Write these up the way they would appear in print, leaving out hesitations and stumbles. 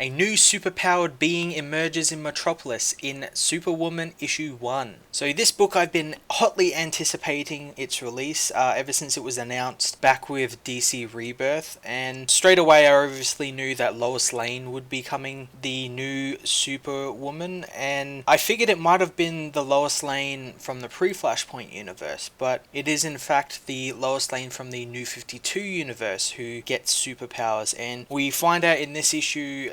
A new superpowered being emerges in Metropolis in Superwoman issue 1. So this book, I've been hotly anticipating its release ever since it was announced back with DC Rebirth, and straight away I obviously knew that Lois Lane would be coming, the new Superwoman, and I figured it might have been the Lois Lane from the pre-Flashpoint universe, but it is in fact the Lois Lane from the New 52 universe who gets superpowers, and we find out in this issue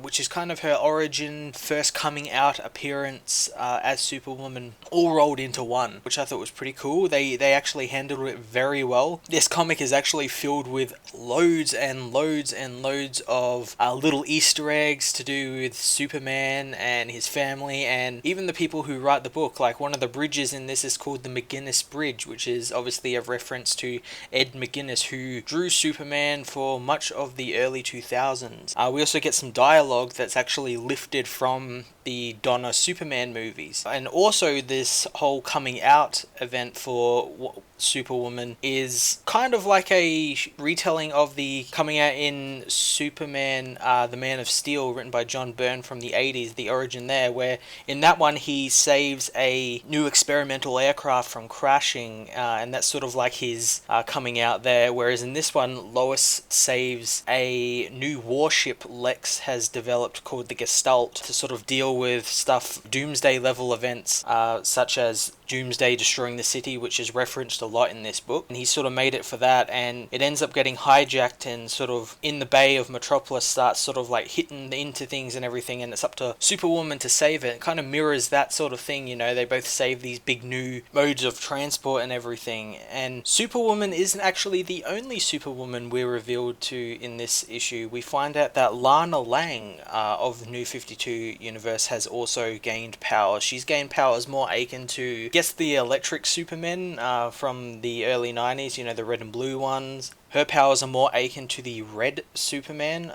which is kind of her origin, first coming out appearance as Superwoman, all rolled into one, which I thought was pretty cool. They actually handled it very well. This comic is actually filled with loads and loads and loads of little Easter eggs to do with Superman and his family, and even the people who write the book. Like, one of the bridges in this is called the McGinnis Bridge, which is obviously a reference to Ed McGinnis, who drew Superman for much of the early 2000s. We also get some dialogue that's actually lifted from the Donna Superman movies. And also this whole coming out event for Superwoman is kind of like a retelling of the coming out in Superman, the Man of Steel, written by John Byrne from the 80s, the origin there, where in that one he saves a new experimental aircraft from crashing, and that's sort of like his coming out there, whereas in this one Lois saves a new warship Lex has developed called the Gestalt to sort of deal with stuff, doomsday level events, such as Doomsday destroying the city, which is referenced a lot in this book, and he sort of made it for that, and it ends up getting hijacked and sort of in the bay of Metropolis starts sort of like hitting into things and everything, and it's up to Superwoman to save it. It kind of mirrors that sort of thing, you know, they both save these big new modes of transport and everything, and Superwoman isn't actually the only Superwoman we're revealed to in this issue. We find out that Lana Lang of the New 52 universe has also gained powers. She's gained powers more akin to, I guess, the electric Supermen from the early 90s, you know, the red and blue ones. Her powers are more akin to the red Superman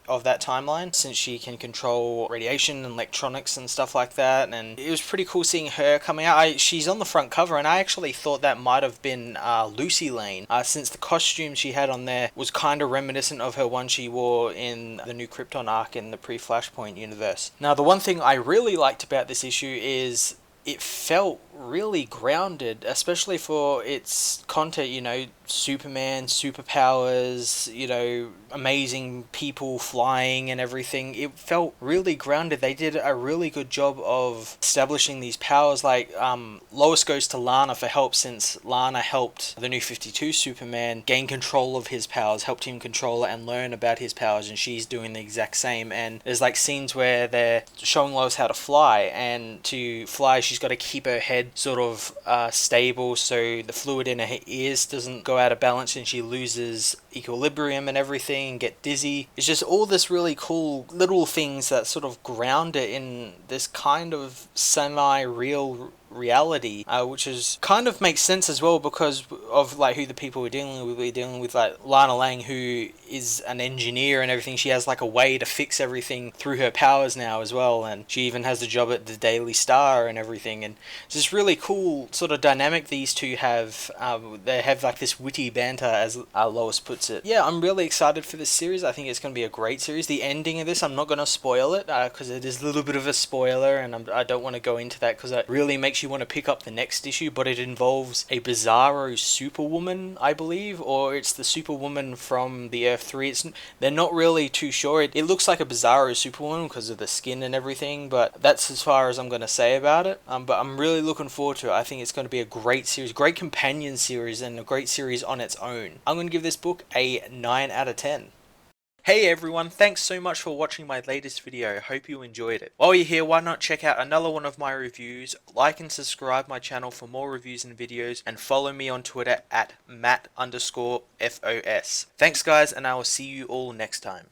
of that timeline, since she can control radiation and electronics and stuff like that, and it was pretty cool seeing her coming out. She's on the front cover, and I actually thought that might have been Lucy Lane, since the costume she had on there was kind of reminiscent of her one she wore in the new Krypton arc in the pre-Flashpoint universe. Now, the one thing I really liked about this issue is it felt really grounded, especially for its content, you know, Superman, superpowers, you know, amazing people flying and everything. It felt really grounded. They did a really good job of establishing these powers. Like, Lois goes to Lana for help, since Lana helped the New 52 Superman gain control of his powers, helped him control it and learn about his powers, and she's doing the exact same. And there's like scenes where they're showing Lois how to fly, and to fly she's got to keep her head sort of stable so the fluid in her ears doesn't go out of balance and she loses equilibrium and everything and get dizzy. It's just all this really cool little things that sort of ground it in this kind of semi-real reality, which is kind of makes sense as well because of like who the people we're dealing with. We're dealing with like Lana Lang, who is an engineer and everything. She has like a way to fix everything through her powers now as well, and she even has a job at the Daily Star and everything, and it's this really cool sort of dynamic these two have. They have like this witty banter, as Lois puts it. Yeah, I'm really excited for this series. I think it's going to be a great series. The ending of this, I'm not going to spoil it because it is a little bit of a spoiler, and I don't want to go into that because it really makes you want to pick up the next issue, but it involves a bizarro Superwoman, I believe, or it's the Superwoman from the Earth 3. They're not really too sure. It looks like a bizarro Superwoman because of the skin and everything, but that's as far as I'm going to say about it. But I'm really looking forward to it. I think it's going to be a great series, great companion series, and a great series on its own. I'm going to give this book a 9 out of 10. Hey everyone, thanks so much for watching my latest video. Hope you enjoyed it. While you're here, why not check out another one of my reviews, like and subscribe my channel for more reviews and videos, and follow me on Twitter at Matt_FOS. Thanks guys, and I will see you all next time.